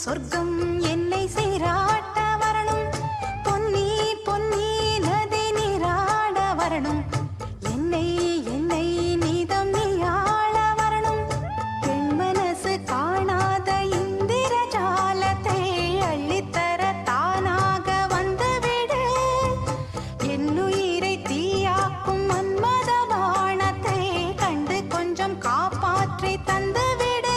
சொர்க்கம் என்னை சீராட்ட வரணும், பொன்னி பொன்னி நதி நீராட வரணும், என்னை என்னை நீதம் நீயாள வரணும், பெண் மனசு காணாத இந்திர ஜாலத்தை அள்ளித்தர தானாக வந்துவிடு, என்னுயிரை தீயாக்கும் மன்மத பாணத்தை கண்டு கொஞ்சம் காப்பாற்றி தந்துவிடு.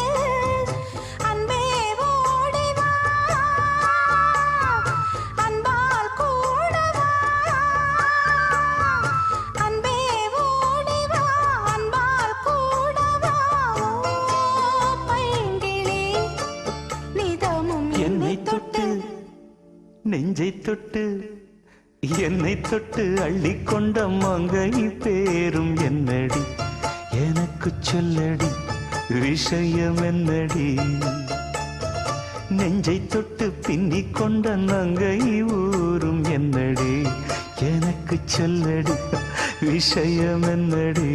நெஞ்சை தொட்டு என்னை தொட்டு அள்ளிக்கொண்ட மங்கை பேரும் என்னடி, எனக்கு சொல்லடி விஷயம் என்னடி, நெஞ்சை தொட்டு பின்னிக் கொண்ட நங்கை ஊரும் என்னடி, எனக்கு சொல்லடி விஷயம் என்னடி.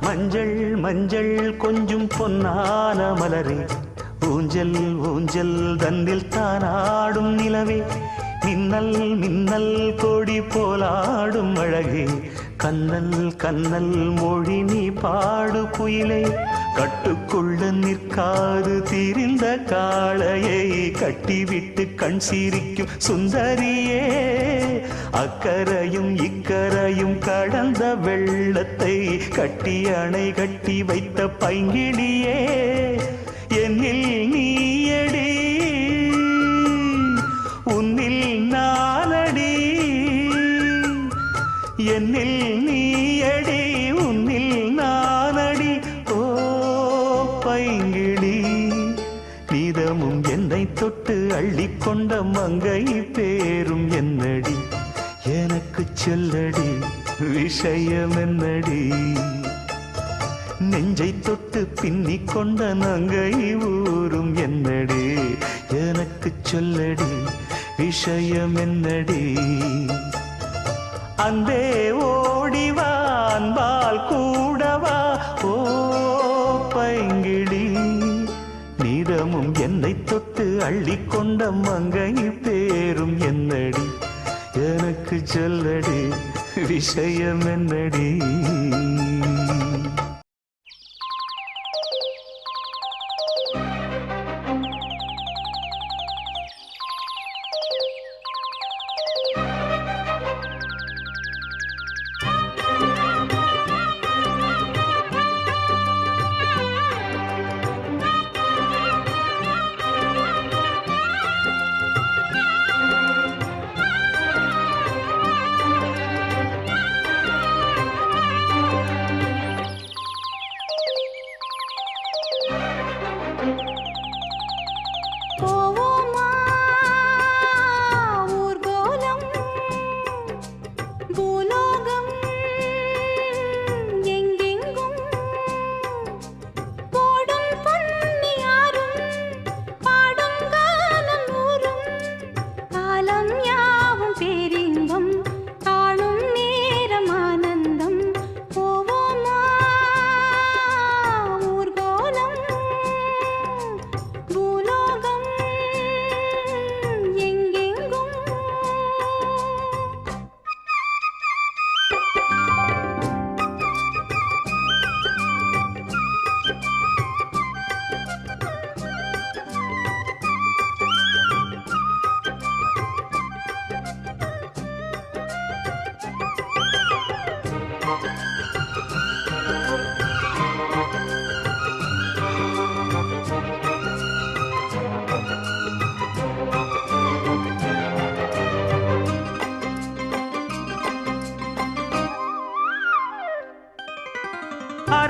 மஞ்சள் மஞ்சள் கொஞ்சம் பொன்னான மலரே, ஊஞ்சல் ஊஞ்சல் தன்னில் தானாடும் நிலவே, மின்னல் மின்னல் கொடி போலாடும் அழகே, கண்ணல் கண்ணல் மொழி நீ பாடு குயிலே, கட்டுக்குள்ள நிற்காது தீரிந்த காளையை கட்டிவிட்டு கண் சிரிக்கும் சுந்தரியே, அக்கரையும் இக்கரையும் கடந்த வெள்ளத்தை கட்டி அணை கட்டி வைத்த பைங்கிளியே, என்னில் நீயடி உன்னில் நானடி, என்னில் நீயடி உன்னில் நானடி, ஓ பைங்கிளி நீதமும் என்னை தொட்டு அள்ளிக்கொண்ட மங்கை பேரும் என்னடி, எனக்கு சொல்லடி விஷயம் என்னடி, நெஞ்சை தொட்டு பின்னிக் கொண்ட நங்கை ஊரும் என்னடி, எனக்கு சொல்லடி விஷயம் என்னடி. அந்தே ஓடிவா அன்பால் கூடவா, ஓ பைங்கிளி நீதமும் என்னை தொட்டு அள்ளிக்கொண்ட மங்கை பேரும் என்னடி, எனக்கு சொல்லடி விஷயம் என்னடி.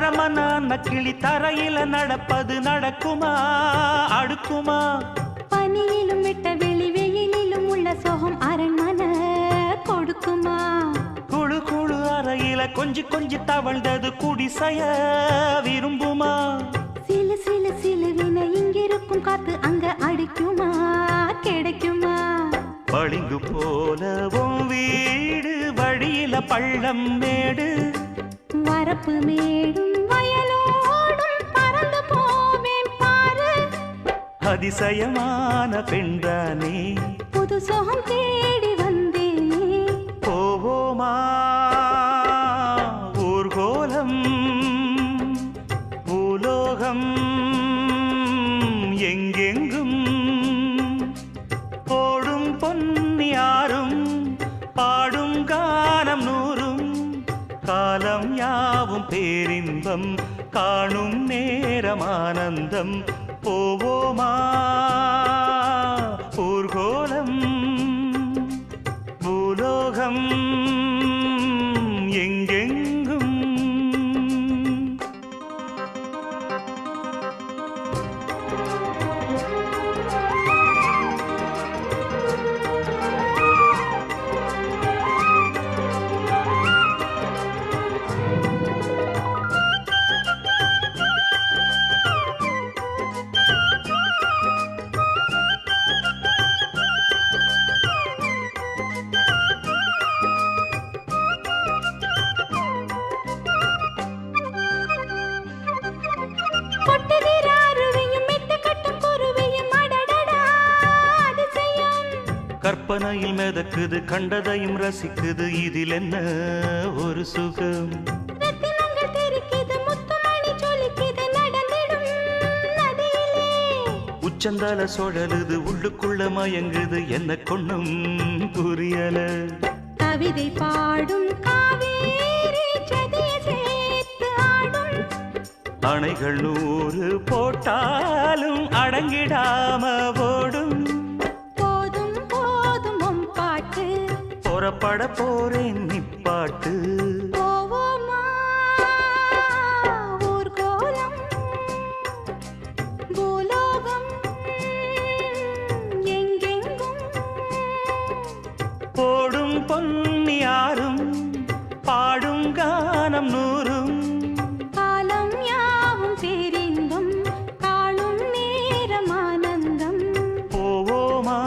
பழமனான கிளி தரையில நடப்பது நடக்குமா அடுக்குமா? பனியிலும் விட்ட வெளி வெயிலிலும் உள்ள சோகம் அரண்மனை கொடுக்குமா? குழு குழு அறையில கொஞ்சி தவழ்ந்தது குடிசைய விரும்புமா? சிலு சிலு சிலுவின இங்கிருக்கும் காத்து அங்க அடிக்குமா கிடைக்குமா? பளிங்கு போலவும் வீடு வழியில பள்ளம் மேடு வரப்பு மேடும் வயலோடும் பறந்து போவேன் பாரு. அதிசயமான பெண்தானே புது சோகம் தேடி வந்தேனே. போவோமா ஊர்கோலம் பூலோகம் எங்கெங்கும் ஓடும் பொன்னியாரும் பாடும் கானம் நூறும் காலம் யாவும் பேரின்பம் காணும் நேரம் ஆனந்தம். போவோமா ஊர்கோலம் பூலோகம் எங்கெங்கும். கொட்டுகிற அருவியும் மெட்டு கட்டும் குருவியும் அடடடா அதிசயம். கற்பனையில் மிதக்குது கண்டதையும் ரசிக்குது இதில் என்ன ஒரு சுகம். ரத்தினங்கள் தெரிக்குது முத்துமணி ஜொலிக்குது நடந்திடும் நதியிலே. உச்சந்தால சுழலுது உள்ளுக்குள்ள மயங்குது என்ன கொண்ணும் புரியல. கவிதை பாடும் காவேரி ஜதிய சேர்த்து ஆடும். அணைகள் 100 போட்டாலும் அடங்கிடாம ஓடும். போதும் போதும் உன் பாட்டு. புறப்பட போறேன் நிப்பாட்டு. போவோமா ஊர்கோலம் பூலோகம் எங்கெங்கும். ஓடும் பொன்னியாரும் பாடும் கானம் நூறும் காலம் யாவும் பேரின்பம் காணும் நேரம் ஆனந்தம். போவோமா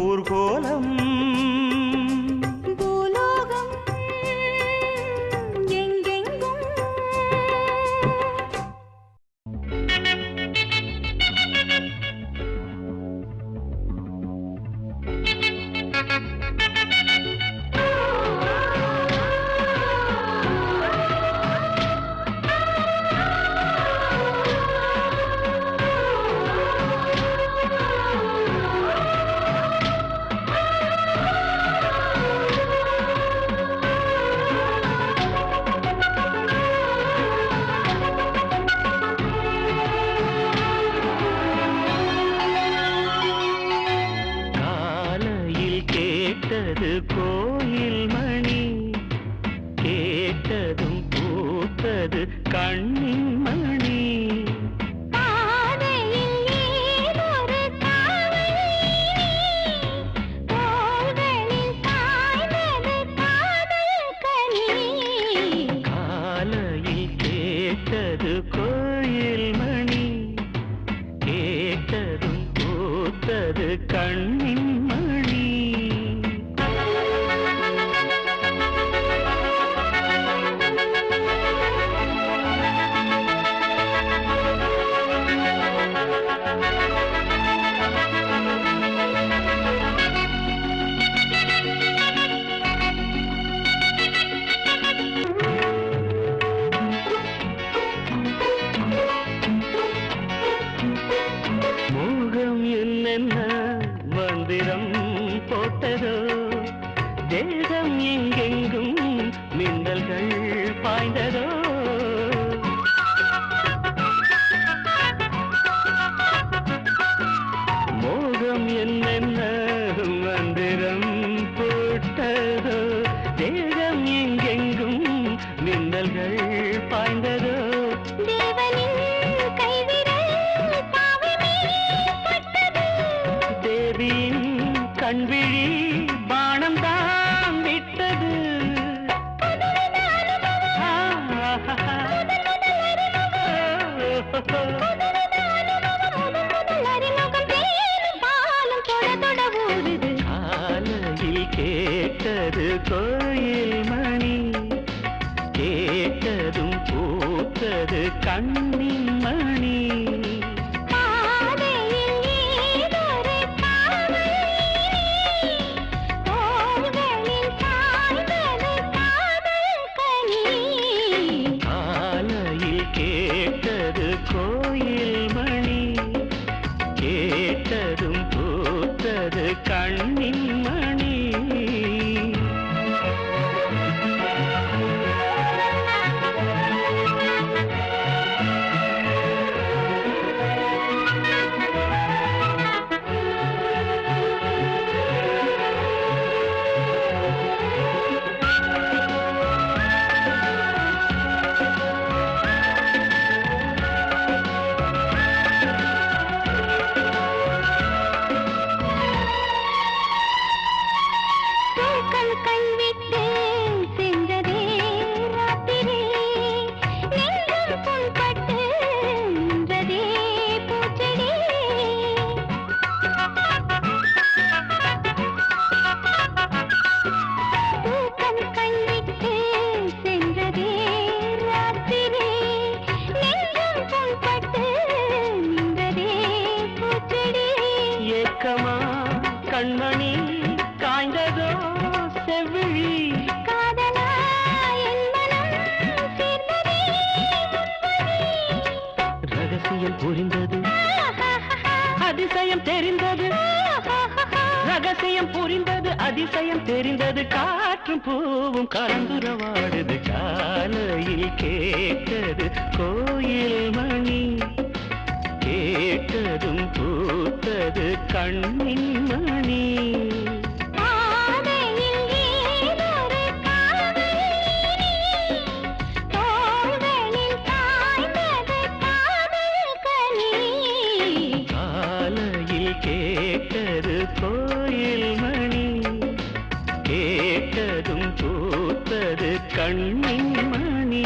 ஊர்கோலம் பூலோகம் எங்கெங்கும். காலையில் கேட்டது கோயில் மணி கேட்டதும் பூத்தது கண்ணின் மணி. பாதையில் ஏதொரு காவல் தோள்களில் சாய்ந்தது காதல் கனி. காலையில் கேட்டது கோயில் மணி கேட்டதும் பூத்தது கண்ணின் மணி. பாய்ந்ததோ தேவனின் கைவிரல் பாவை மேல் பட்டது. தேவியின் கண்விழி பானம் தான் விட்டது. காலையில் கேட்டது கோயில் மணி, கேட்டதும் பூத்தது கண்ணின் மணி. காலையில் கேட்டது கோயில் மணி, கேட்டதும் பூத்தது கண்ணின் மணி. ஏக்கமா கண்மணி காய்ந்ததோ செவ்விழி, காதலா என் மனம் சேர்ந்ததே ரகசியம் புரிந்தது அதிசயம் தெரிந்தது. ரகசியம் புரிந்தது அதிசயம் தெரிந்தது. காற்றும் பூவும் கலந்துரவாடுது. காலையில் கேட்டது கோயில் மணி, கேட்டதும் பூத்தது கண்ணின் மணி. காலையில் கேட்டது கோயில் மணி, கேட்டதும் பூத்தது கண்ணின் மணி.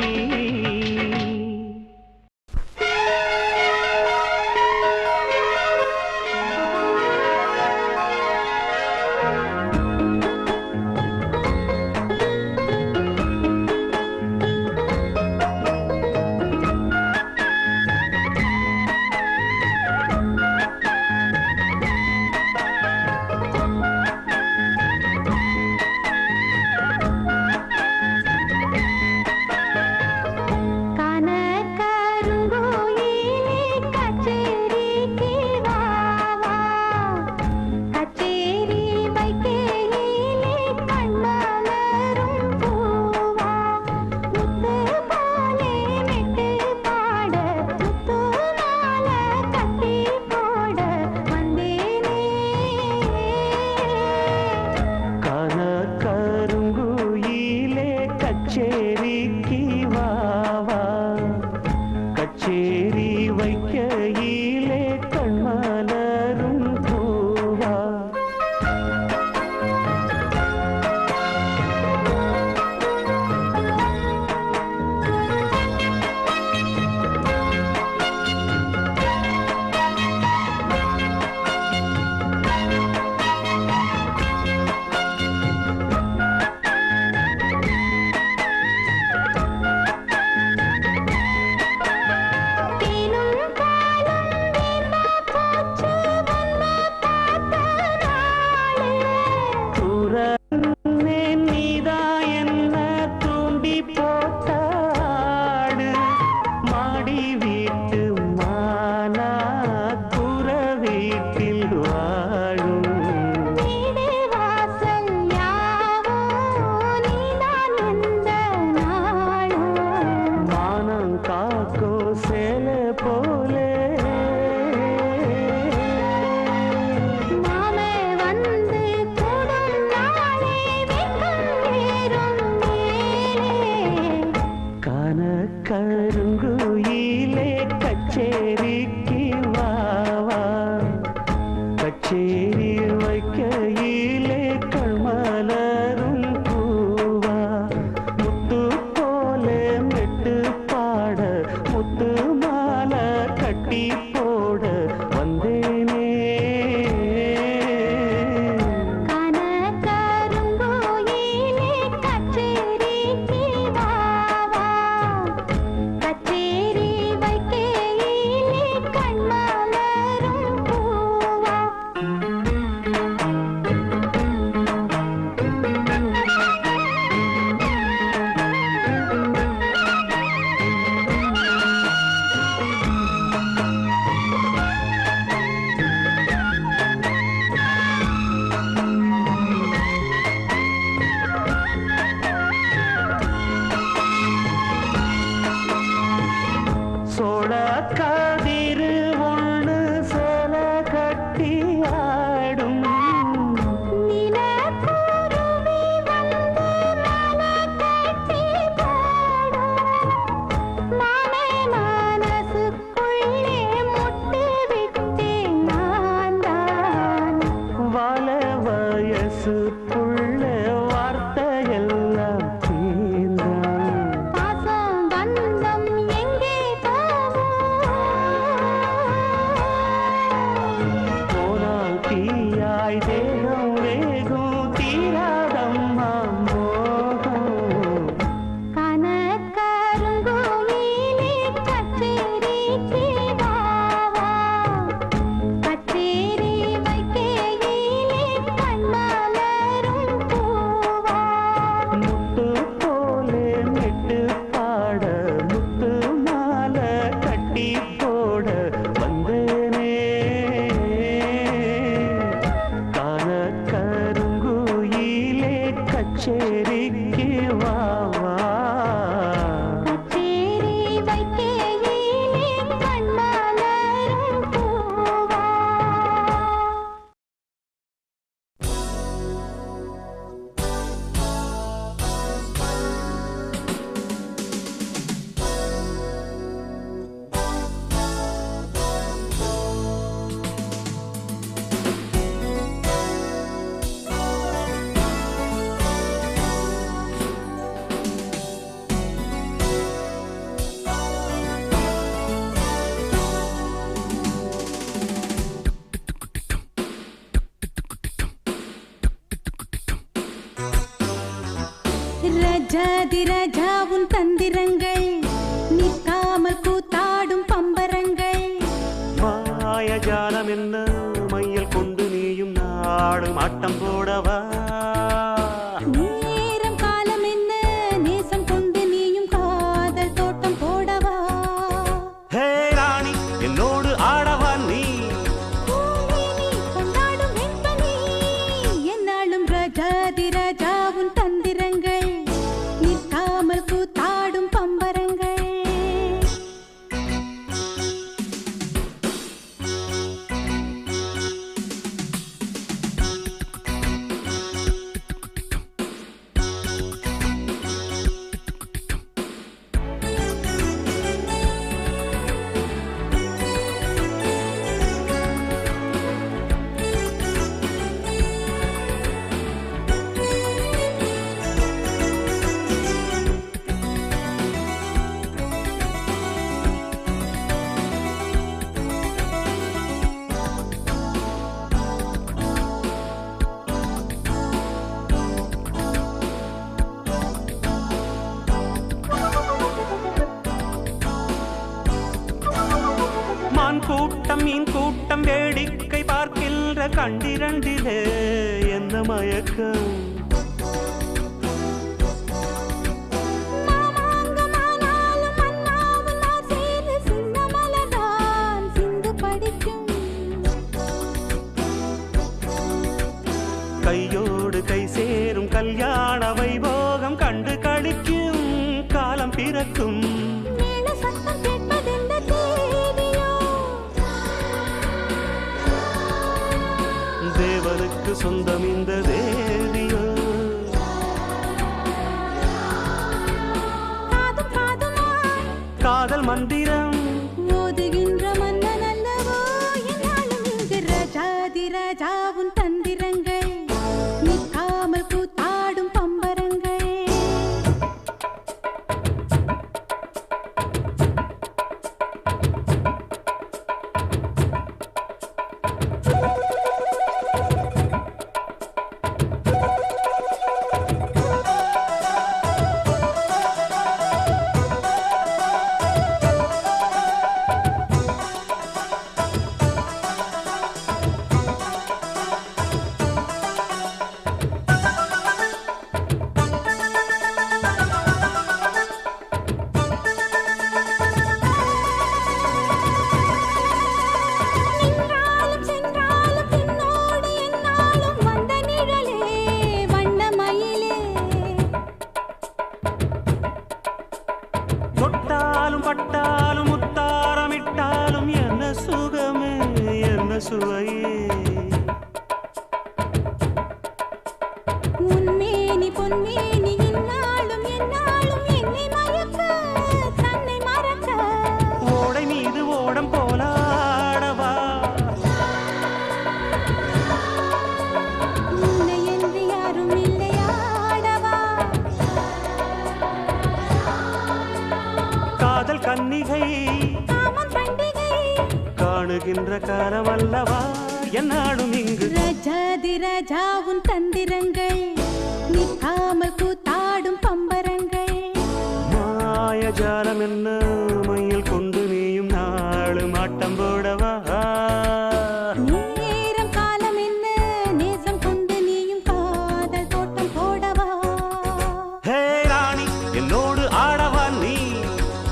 கருங்குயிலே கச்சேரிக்கு வாவா கச்சேரி வைக்கையிலே கண்மலரும் பூவா முத்து போல மெட்டு பாட முத்து மாலை கட்டி போட வந்தேனே கதிரு ஒண்ணு சேல கட்டி ஆடும் நிலக்குருவி வந்து மலை கட்டி போடும் மாமே மனசுக்குள்ளே முட்டு விட்டேன் நான் தான் வாழ வயசு புள்ள வார்த்தையெல்லாம் தீர்ந்தான் பாசம் பந்தம் எங்கே போனால் தீயாய் தேகம் வேகும் தீராதம்மா மோகம் கனகருங்கோயிலே கச்சேரிக்கு வாவா கச்சேரி வைக்கையிலே கண்மலரும் பூவா முத்து போலே மெட்டு பாட முத்து மாலை கட்டி போட வந்தேனே கால கருங்குயிலே கச்சேரிக்கு வாவா கச்சேரி வைக்கையிலே கண்மலரும் பூவா ரஜாதி ராஜா உன் தந்திரங்கள் நிற்காமல் கூத்தாடும் பம்பரங்கள் மாயஜாலம் என்ன மையல் கொண்டு நீயும் நாடும் ஆட்டம் போடவா நேரம் காலம் என்ன நேசம் கொண்டு நீயும் காதல் தோட்டம் போடவா ஹே ராணி என்னோடு ஆடவா நீ பூமேனி கொண்டாடும் வெண்பனி என்னாலும் ரஜாதி ராஜா உன் தந்திரங்கள் நிற்காமல் கூத்தாடும் பம்பரங்கள் மான் கூட்டம் மீன் கூட்டம் வேடிக்கை பார்க்கின்ற கண்டிரண்டிலே என்ன மயக்கம் மாமாங்கமானாலும் மன்னாவும் நான் சேர்ந்து சின்ன மலர்தான் சிந்து படிக்கும் கையோடு கை சேரும் கல்யாண வைபோகம் கண்டு கழிக்கும் காலம் பிறக்கும் மேல சத்தம் கேட்பதெந்த தேவியோ தேவனுக்கு சொந்தம் இந்த தேவியோ காதும் காதுமாய் காதல் மந்திரம் ஓதுகின்ற மன்னன் அல்லவோ என்னாலும் இங்கு ராஜாதி ராஜாவும் தந்திரங்கள் நிற்காமல் கூத்தாடும் பம்பரங்கள் பட்டாலும் முத்தாரமிட்டாலும் என்ன சுகமே என்ன சுவையே உன்மேனி பொன்மேனி இன்னாலும் என்னாலும் என்னை மயக்க தன்னை மறக்க ஓடை மீது ஓடம் போலாடவா உன்னை என்று யாரும் இல்லையாடவா காதல் கன்னிகை காமன் பண்டிகை காணுகின்ற காலம் அல்லவா என்னாலும் இங்கு ராஜாதி ராஜாவும் தந்திரங்கள் நிற்காமல் கூத்தாடும் பம்பரங்கள் மாயஜாலம் என்ன மையில் கொண்டு நீயும் நாளும் ஆட்டம் போடவா நேரம் காலம் என்ன நேசம் கொண்டு நீயும் காதல் தோட்டம் போடவா ஹே ராணி என்னோடு ஆடவா நீ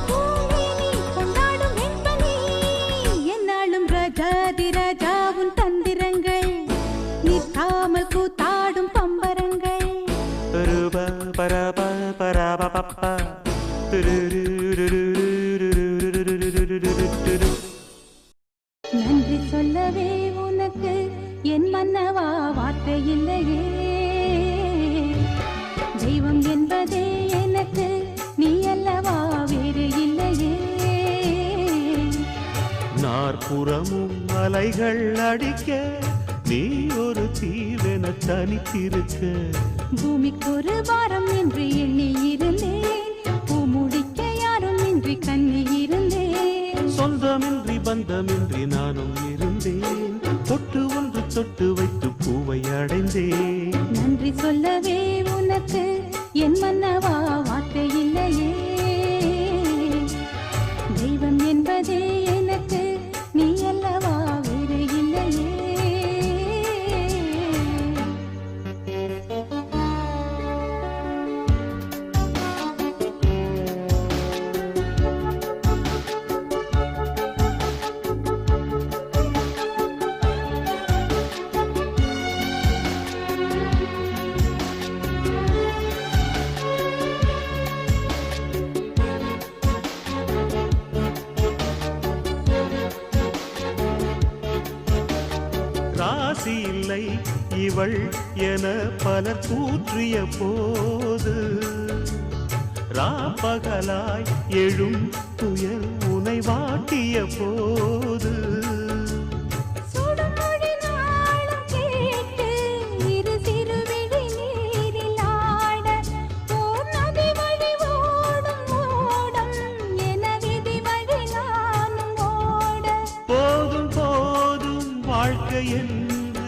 பூமேனி கொண்டாடும் வெண்பனி என்னாலும் ராஜாதி ராஜாவும் தந்திரங்கள் நிற்காமல் கூத்தாடும் பம்பரங்கள் ரூப பரப பரப பப்பா நன்றி சொல்லவே உனக்கு என் மன்னவா வார்த்தை இல்லையே தெய்வம் என்பதே எனக்கு நீ அல்லவா வேறு இல்லையே நாற்புறமும் அலைகள் அடிக்க நீ ஒரு தீவென தனித்திருக்க பூமிக்கு ஒரு வாரம் என்று எண்ணி இருந்தேன் பூ முடிக்க யாரும் இன்றி கண்ணி இருந்தேன் சொந்தமின்றி பந்தமின்றி நானும் இருந்தேன் பொட்டு ஒன்று தொட்டு வைத்து பூவை அடைந்தேன் நன்றி சொல்லவே உனக்கு என் மன்னவா வார்த்தை இல்லையே தெய்வம் என்பதே எனக்கு நீ அல்லவா வேறு இல்லையே ராசி இல்லை இவள் என பலர் கூற்றிய போது ராப்பகலாய் எழும் துயர் உனை வாட்டிய போது சுடுமொழி நாளும் கேட்டு இரு சிறுவிழி நீரில் ஆட ஓர் நதி வழி ஓடும் ஓடம் என விதி வழி நானும் ஓட போதும் போதும் வாழ்க்கை என்று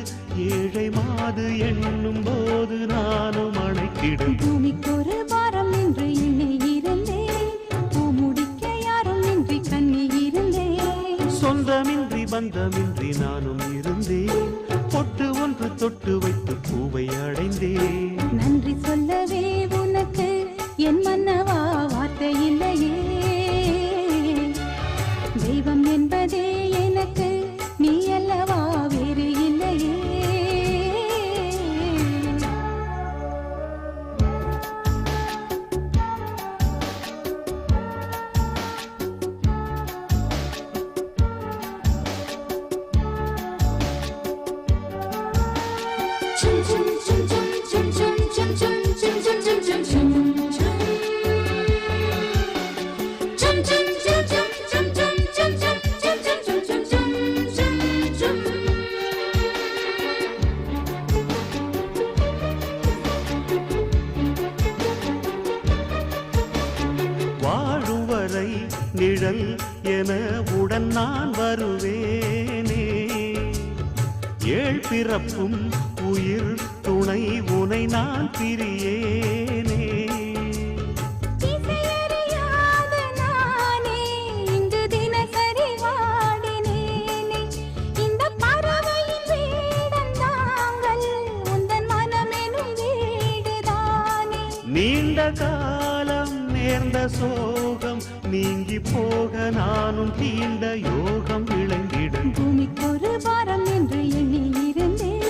ஏழை மாது எண்ணும் போது நானும் அணைக்கிடும் பூமிக்கு ஒரு வாரம் என்று எண்ணி இருந்தேன் பூ முடிக்க யாரும் இன்றி கண்ணி இருந்தேன் சொந்தமின்றி பந்தமின்றி நானும் இருந்தேன் பொட்டு ஒன்று தொட்டு வைத்து பூவை அடைந்தேன் நன்றி சொல்லவே உனக்கு என் மன்னவா வார்த்தை இல்லையே தெய்வம் என்பதே எனக்கு நீ அல்லவா வேறு இல்லையே Chum chum நிழல் என உடன் நான் வருவேனே. ஏழ் பிறப்பும் உயிர் துணை உனை நான் பிரியேனே. இசையறியாத நானே இங்கு தினசரி வாடினேனே. இந்த பறவையின் வீடந்தாங்கள் உந்தன் மனமெனும் வீடுதானே. நீண்ட காலம் நேர்ந்த சோகம் நீங்கி போக நானும் தீண்ட யோகம் விளங்கிடும். பூமிக்கொரு பாரம் என்று எண்ணி இருந்தேன்.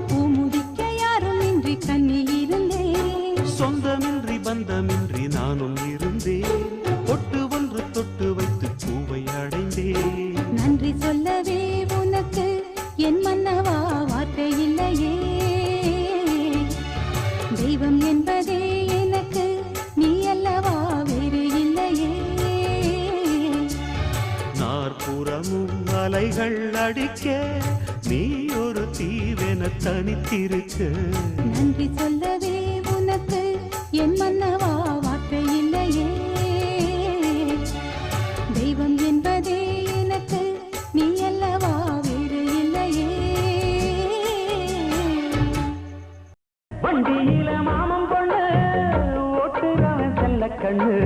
பூமுடிக்க யாரும் இன்றி கண்ணி இருந்தேன். சொந்தமின்றி பந்தமின்றி நானும் இருந்தேன். பொட்டு ஒன்று தொட்டு வைத்து பூவை அடைந்தேன். நன்றி சொல்லவே உனக்கு என் மன்னவா வார்த்தை இல்லையே. தெய்வம் என்பதே எனக்கு நீ அல்லவா வேறு இல்லையே. நாற்புறமும் அலைகள் அடிக்க நீ ஒரு தீவென தனித்திருக்க. நன்றி சொல்லவே உனக்கு என் மன்னவா வார்த்தை இல்லையே. தெய்வம் என்பதே எனக்கு நீ அல்லவா வேறு இல்லையே. வண்டியில மாமன் பொண்ணு ஓட்டுறவன் செல்ல கண்ணு.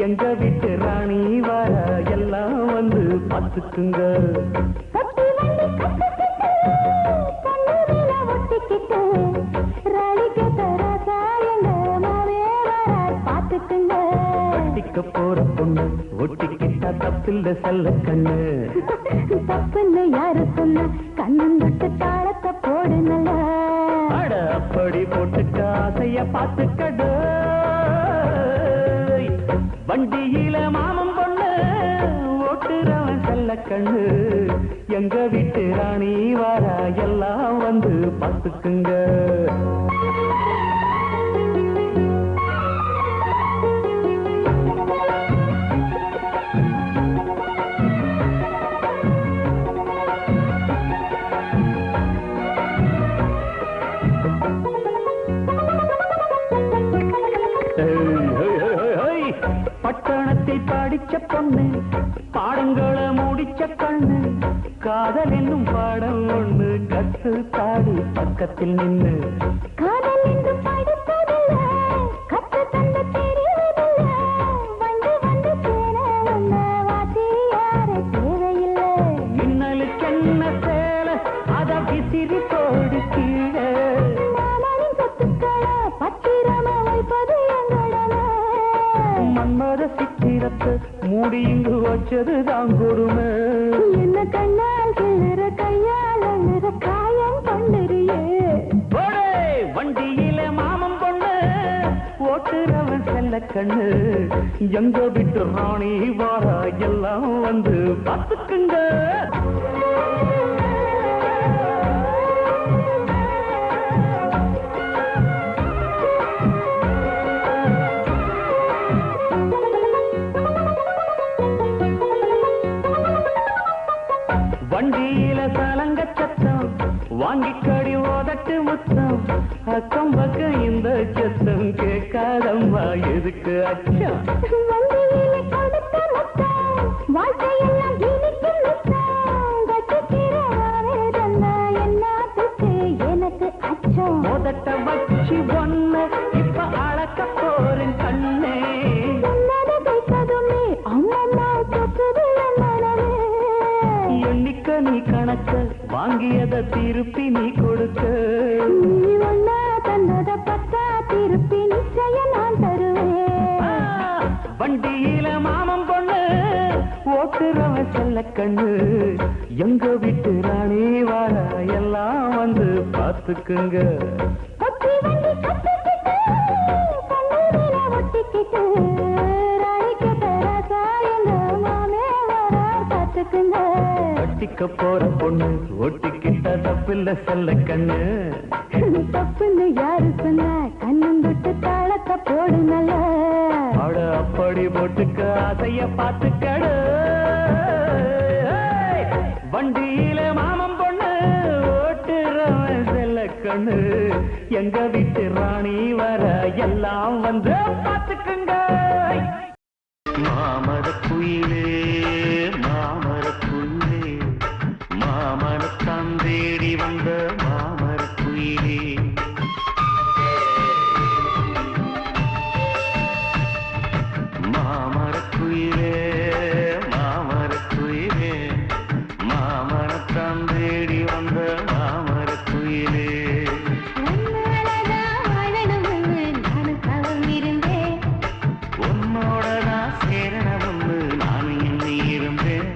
எங்க வீட்டு ராணி வர எல்லாம் வந்து பார்த்துக்குங்க. கட்டி வண்டி கட்டிக்கிட்டு கண்ணீரில ஒட்டிக்கிட்டு ராணிக்கு தராசா எங்க மாவே வரார் பார்த்துக்குங்க. கட்டிக்க போற பொண்ணு ஒட்டிக்கிட்டா தப்பில்ல செல்ல கண்ணு. தப்புன்னு யாரு சொன்ன கண்ணன் விட்டு தாளத்தை போடு நல்லா. அட அப்படி போட்டுக்க ஆசைய பார்த்துக்கடு. வண்டியில மாமன் பொண்ணு ஓட்டுறவன் செல்ல கண்ணு. எங்க வீட்டு ராணி வர எல்லாம் வந்து பார்த்துக்குங்க. பட்டணத்தில் படிச்ச பொண்ணு பாடங்களை முடிச்ச கண்ணு. காதல் என்னும் பாடம் ஒண்ணு கத்து தாடி பக்கத்தில் நின்று. காதல் என்று படிப்பதில்ல கத்து தந்து தெரிவதில்ல. வந்து வந்து சேர வந்த வாசி யாரு தேவையில்லை. மின்னலுக்கென்ன சேல அத விசிறி போடு கீழே. மாமனின் சொத்துக்களை பத்திரமா வைப்பது எங்களன. மன்மத சித்திரத்தை மூடி இங்கு வச்சது தான் கொடுமை. என்ன கண்ணால் கிளற கையால் அழுற காயம் பண்ணுறியே. வண்டியில மாமன் பொண்ணு ஓட்டுறவன் செல்ல கண்ணு. எங்க விட்டு ராணி வாரா எல்லாம் வந்து பார்த்துக்குங்க. வண்டியில சலங்க சத்தம் வாங்கிக்கடி ஓதட்டு முத்தம். அக்கம் பக்கம் இந்த சத்தம் கேட்காதம்மா எதுக்கு அச்சம். வண்டியிலே கொடுத்த முத்தம் வாழ்க்கையெல்லாம் இனிக்கும் முத்தம். கட்டுக்கிறவாவே தந்த என்னாத்துக்கு எனக்கு அச்சம். ஓதட்ட வச்சு ஒண்ணு இப்ப அளக்க போறேன் கண்ணே. சொன்னதை கேட்கதுமே அம்மம்மா சொத்துது என் மனமே. எண்ணிக்க நீ கணக்க வாங்கியத திருப்பி நீ கொடுக்க. நீ ஒன்னா தன்னத பத்தா திருப்பி நிச்சயம் நான் தருவேன். வண்டியில மாமன் பொண்ணு ஓட்டுறவன் செல்ல கண்ணு. எங்க வீட்டு ராணி வார எல்லாம் வந்து பார்த்துக்குங்க. கட்டி வண்டி கட்டிக்கிட்டு கண்ணீரில ஒட்டிக்கிட்டு ராணிக்கு தராசா எங்க மாமே வரார் பார்த்துக்குங்க. கட்டிக்க போற பொண்ணு ஒட்டிக்கிட்ட தப்பில்ல செல்ல கண்ணு. தப்புன்னு யாரு சொன்ன கண்ணன் விட்டு தாளத்தை போடு நல்லா. அட அப்படி போட்டுக்க ஆசைய பார்த்துக்கடு. வண்டியில மாமன் பொண்ணு ஓட்டுறவன் செல்ல கண்ணு. எங்க வீட்டு ராணி வர எல்லாம் வந்து பார்த்துக்குங்க. மாமரக்குயிலே மாமரக்குயிலே மாமரத்தான் தேடி வந்த மாமரக்குயிலே மாமரக்குயிலே மாமரக்குயிலே மாமரத்தான் தேடி வந்த மாமரக்குயிலே உன்னோட நான் சேரணும்னு நான் எண்ணி இருந்தேன்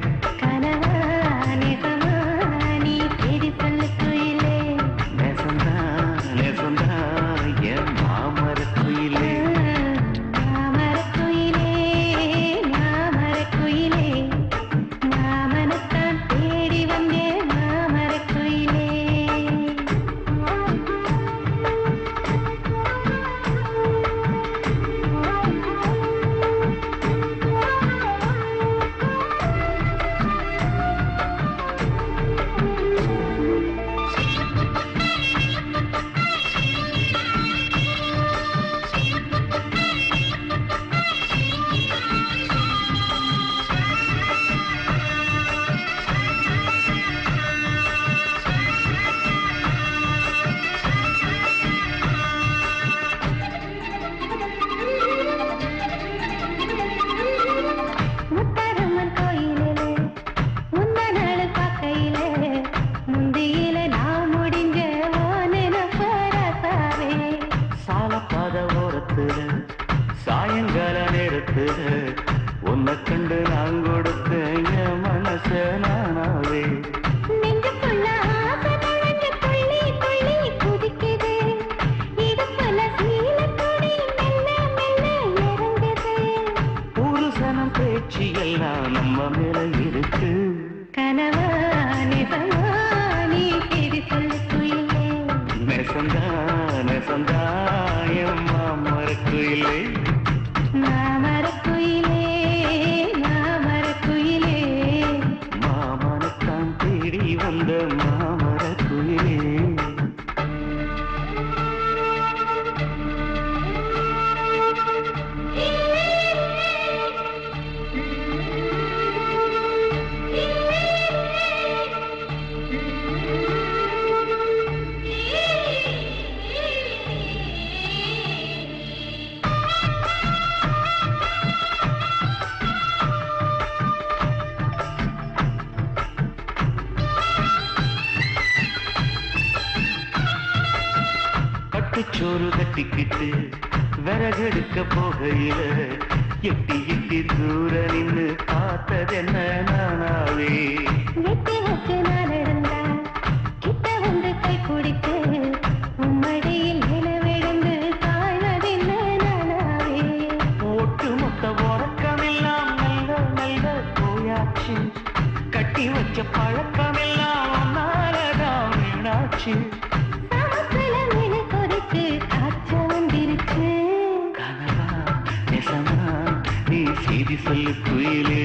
நெசந்தா நெசந்தா என் மாமரக்குயிலே சாயங்கால நேரத்துல உன்னை கண்டு நான் கொடுத்த என் மனச நானாவே புருஷனம் பேச்சு எல்லாம் நம்ம மேல இருக்கு கனவா நிசமா நீ தேடி சொல்லு குயிலே நெசந்தா நெசந்தா என் மாமரக்குயிலே மாமரக்குயிலே மாமரக்குயிலே மாமனத்தான் தேடி வந்த மாமரக்குயிலே சோறு கட்டிக்கிட்டு விறகெடுக்க போகையில எட்டி எட்டி தூர நின்று பார்த்ததென்ன நானாவே எட்டி வச்சு நான் நடந்தா கிட்ட வந்து கை பிடித்து உம்மடியில் நிலவிழுந்து தாழ்வதென்ன நானாவே ஒட்டு மொத்த உறக்கமெல்லாம் நல்ல நல்ல போயாச்சு கட்டி வச்ச பழக்கமெல்லாம் ஒன்னாலதான் வீணாச்சு நீ செய்தி சொல்லு குயிலே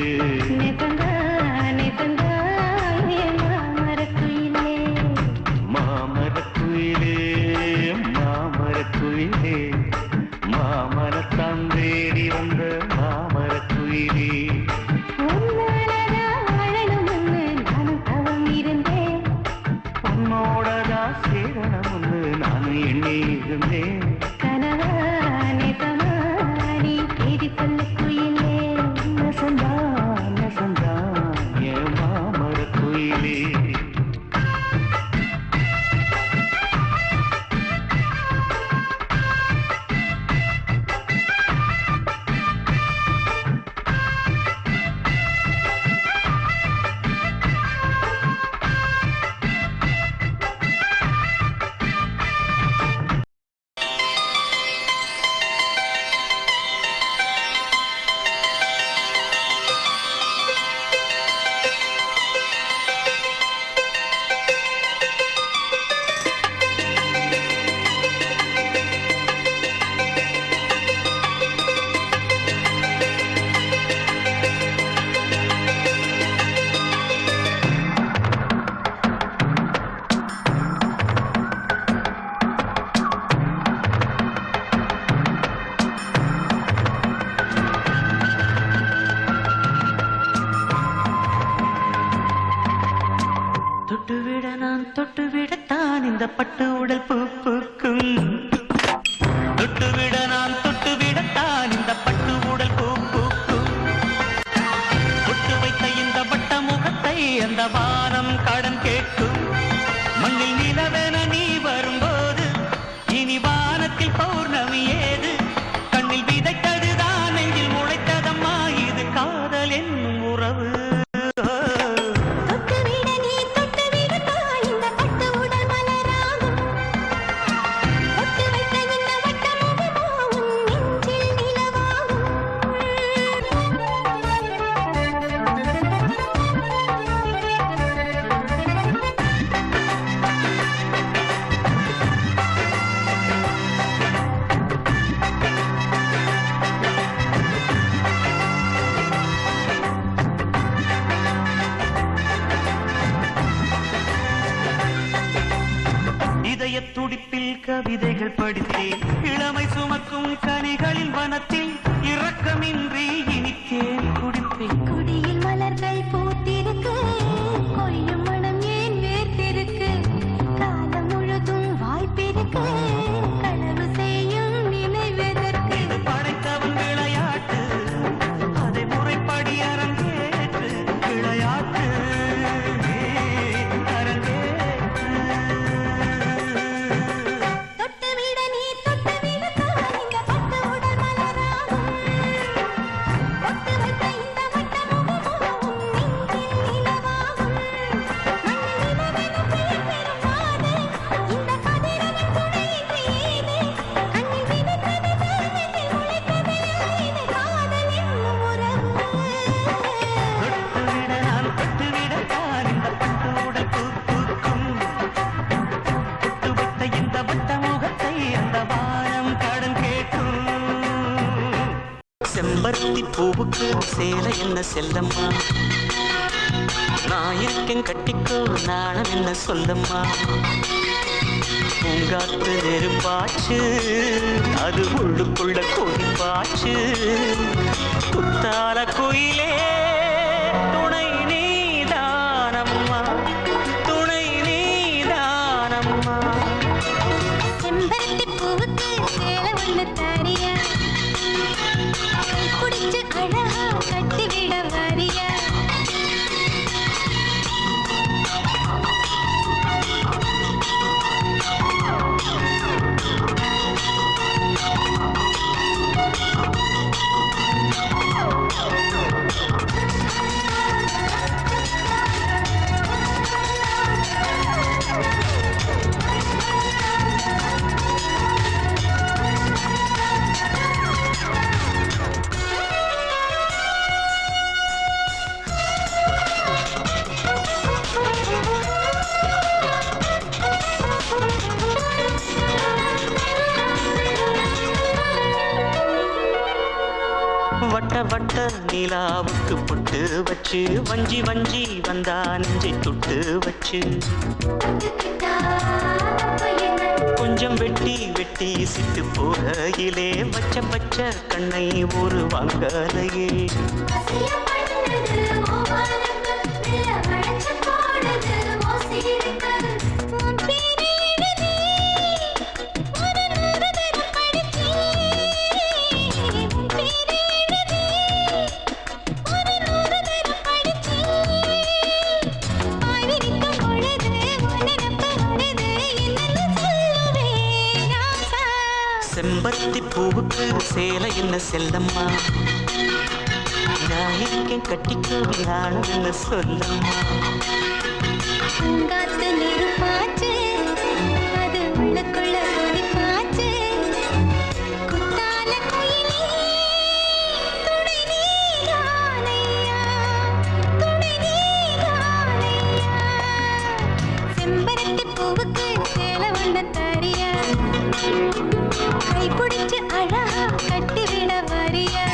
மாமரக்குயிலே மாமரக்குயிலே மாமரத்தான் தேடி வந்த மாமரக்குயிலே உன்னோடதான் சேரணும்னு நான் எண்ணி இருந்தேன் நெசந்தா நெசந்தா என் மாமரக்குயிலே தொட்டுவிட நான் தொட்டுவிடத்தான் இந்த பட்டு உடல் பூ பூக்கும். தொட்டுவிட நான் தொட்டுவிடத்தான் இந்த பட்டு உடல் பூ பூக்கும். தொட்டு வைத்த இந்த வட்ட முகத்தை அந்த வானம் கடன் கேட்கும். மண்ணில் நிலவென நீ வரும்போது இனி வானத்தில் பௌர்ணமி ஏது? கண்ணில் விதைத்ததுதான் நெஞ்சில் முளைத்ததம்மா இது காதல் என்னும் உறவு. துடிப்பில் கவிதைகள் படித்தேன். இளமை சுமக்கும் கனிகளின் வனத்தில் இரக்கமின்றி இனித்தேன் குடிப்பேன். கொடியில் மலர்கள் பூத்திருக்கு, கொய்யும் மனம் ஏன் வேர்த்திருக்கு? காலம் முழுதும் வாய்ப்பிருக்கு, களவு செய்யும் நினைவெதற்கு? இது படைத்தவன் விளையாட்டு, அதை முறைப்படி அரங்கேற்று. விளையாட்டு செம்பருத்தி பூவுக்கு சேலை என்ன செல்லம்மா? நான் இருக்கேன் கட்டிக்கோ நாணம் என்ன சொல்லம்மா? பூங்காத்து நெருப்பாச்சு, அது உள்ளுக்குள்ள கொதிப்பாச்சு. குத்தால குயிலே துணை நீதானம்மா, துணை நீதானம்மா. செம்பருத்தி பூவுக்கு சேலை ஒண்ணு தரியா, குடிச்சு அழகா கட்டிவிட வரியா? வட்ட வட்ட நிலாவுக்கு பொட்டு வச்சு வஞ்சி வஞ்சி வந்தா நெஞ்சை தொட்டு வச்சு கொஞ்சம் வெட்டி வெட்டி சிட்டு போகையிலே வச்ச பச்ச கண்ணை ஒரு வாங்கலையே. செம்பருத்தி பூவுக்கு சேலை என்ன செல்லம்மா? நான் இருக்கேன் கட்டிக்கோ நானும் என்ன சொல்லம்மா? பூங்காத்து நெருப்பாச்சு, அது உள்ளுக்குள்ள கொதிப்பாச்சு. குத்தால குயிலே துணை நீதானையா, துணை நீதானையா. செம்பருத்தி பூவுக்கு சேலை ஒண்ணு தரியா, கை பிடிச்சு அழகா கட்டிவிட வரியா?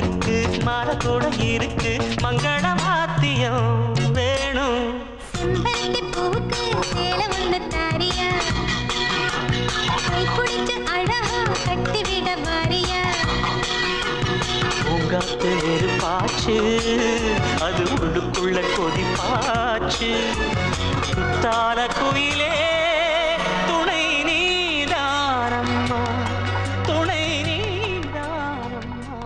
இருக்கு மாலை கூட இருக்கு மங்கள வாத்தியம் வேணும் செம்பருத்தி பூவுக்கு சேலை ஒண்ணு தாரியா கை பிடிச்சு அழகா கட்டிவிட வாரியா பூங்காத்து நெருப்பாச்சு அது உள்ளுக்குள்ள கொதிப்பாச்சு குத்தால குயிலே துணை நீதானம்மா துணை நீதானம்மா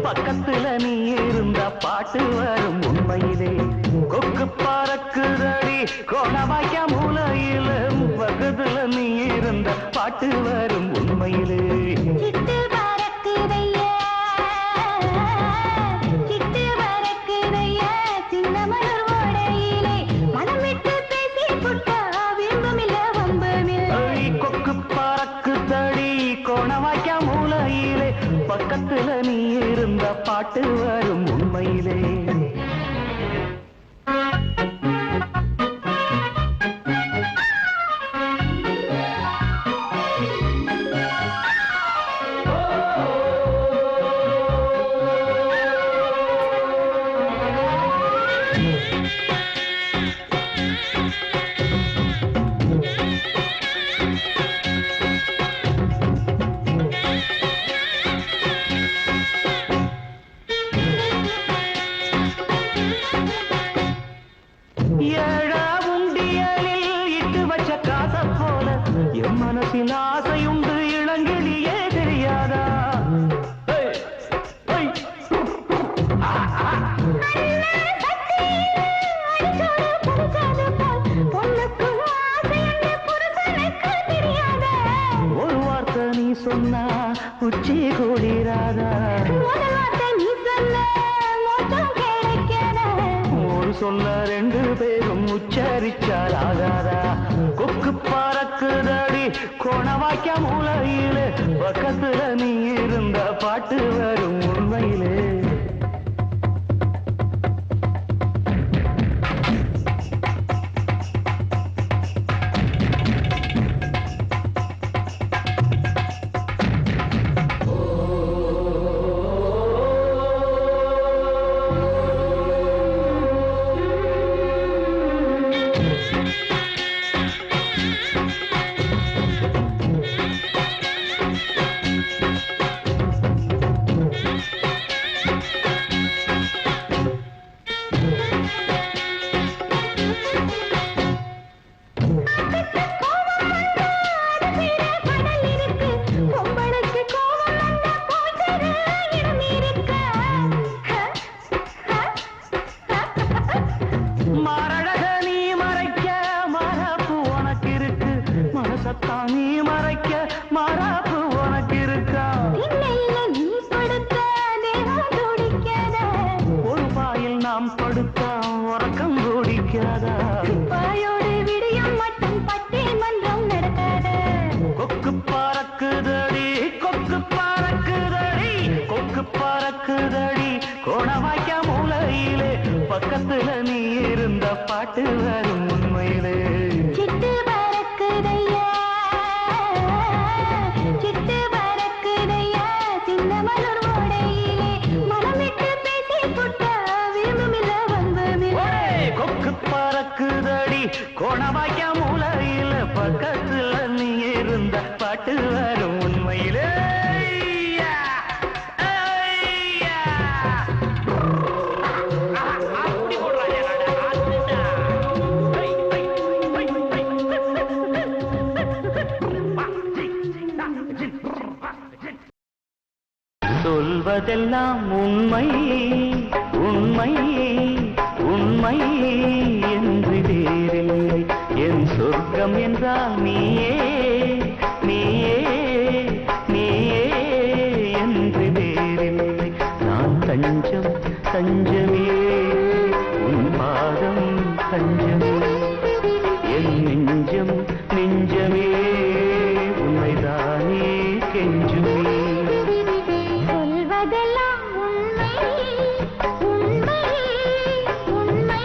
பக்கத்துல நீ இருந்த பாட்டு வரும் உண்மையிலே கொக்கு பறக்குதடி கோணவாய்க்க மூலையில பக்கத்துல நீ இருந்த பாட்டு வரும் உண்மையிலே சிட்டு பறக்குதையா சிட்டு பறக்குதையா சின்ன மலர் ஓடையிலே மனம் விட்டு பேசி புட்டா விரும்பமில்ல வம்பமில்லை கொக்கு பறக்குதடி கோணவாய்க்க மூலையிலே பக்கத்துல நீ இருந்த பாட்டு வரும் உண்மையிலே மனசில் ஆசையுண்டு இளங்கிளியே தெரியாதா ஒரு வார்த்தை நீ சொன்னா உச்சி கூடிராதா ஒரு சொல்ல ரெண்டு பேரும் உச்சரிச்சால் ஆகாதா கொக்கு பறக்குதடி கோணவாய்க்க மூலையிலே பக்கத்துல நீ இருந்த பாட்டு வரும் உண்மையிலே நீ மறைக்க மாறாப்பு உனக்கு இருக்கா ஒரு பாயில் நாம் படுத்தா உறக்கம் கூடிக்காதா பாயோடு விடியும் மட்டும் பட்டி மன்றம் நடக்காத கொக்கு பறக்குதடி கொக்கு பறக்குதடி கொக்கு பறக்குதடி கோணவாய்க்க மூலையிலே பக்கத்துல நீ இருந்த பாட்டு வரும் உண்மையிலே சிட்டு பறக்குதையா சிட்டு பறக்குதையா சின்ன மலர் ஓடையிலே மனம் விட்டு பேசி புட்டா விரும்பமில்ல வம்பமில்லை கொக்கு பறக்குதடி கோணவாய்க்க மூலையில பக்கத்துல நீ இருந்த பாட்டு வரும் உண்மையிலே சொல்வதெல்லாம் உண்மை உண்மை உண்மை என்று வேறில்லை என் சொர்க்கம் என்றால் நீயே நீயே நீயே என்று வேறில்லை நான் நெஞ்சம் தஞ்சமே உன் பாதம் தஞ்சமே என் நெஞ்சம் நெஞ்சமே உன்னைதானே கெஞ்சுமே சொல்வதெல்லாம் உண்மை உண்மை உண்மை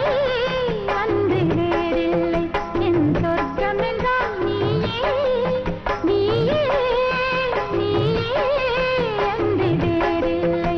அன்று வேறில்லை என் சொர்க்கம் என்றால் நீயே நீயே நீயே அன்று வேறில்லை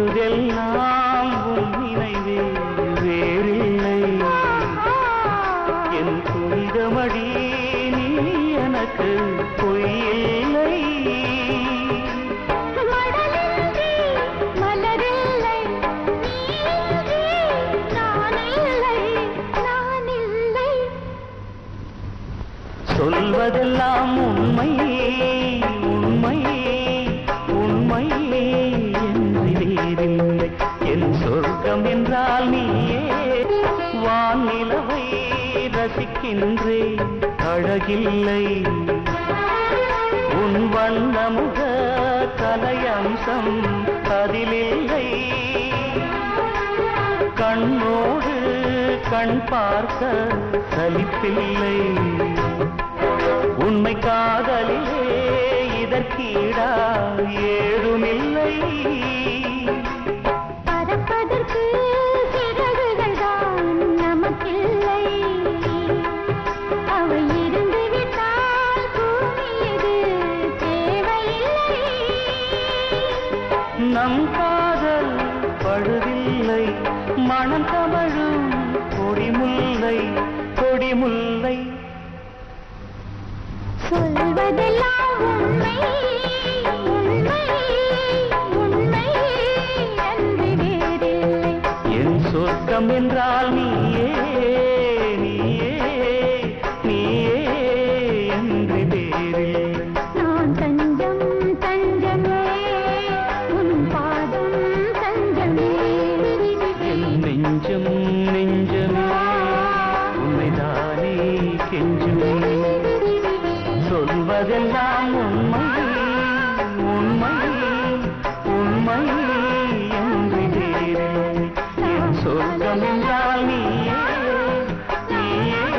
பொழுதெல்லாம் உன் நினைவே வேறில்லை என் புனிதமடி நீ எனக்கு பொய்யில்லை மலரில்லை நானில்லை நானில்லை சொல்வதெல்லாம் உண்மை உண்மை உண்மை என்று வேறில்லை என் சொர்க்கம் என்றால் நீயே வானிலவை ரசிக்கின்றேன் அழகில்லை உன் வண்ணமுக கலையம்சம் அதிலில்லை கண்ணோடு கண் பார்க்க சலிப்பில்லை உண்மை காதலிலே இதற்கீடா ஏதுமில்லை பறப்பதற்கு சிறகுகள் தான் நமக்கில்லை அவை இருந்து விட்டால் பூமி இது தேவையில்லை நம் காதல் பழுதில்லை மனம் கமழும் கொடிமுல்லை கொடிமுல்லை சொல்வதெல்லாம் உண்மை உண்மை உண்மை அன்று வேறில்லை என் சொர்க்கம் என்றால் நீயே நீயே நீயே என்று வேறில்லை நான் தஞ்சம் தஞ்சமே உன் பாதம் தஞ்சமே என் நெஞ்சம் நெஞ்சமே உண்மைதானே கெஞ்சுமே சொல்வதெல்லாம் உண்மை உண்மை உண்மை என்று வேறில்லை என் சொர்க்கம் என்றால்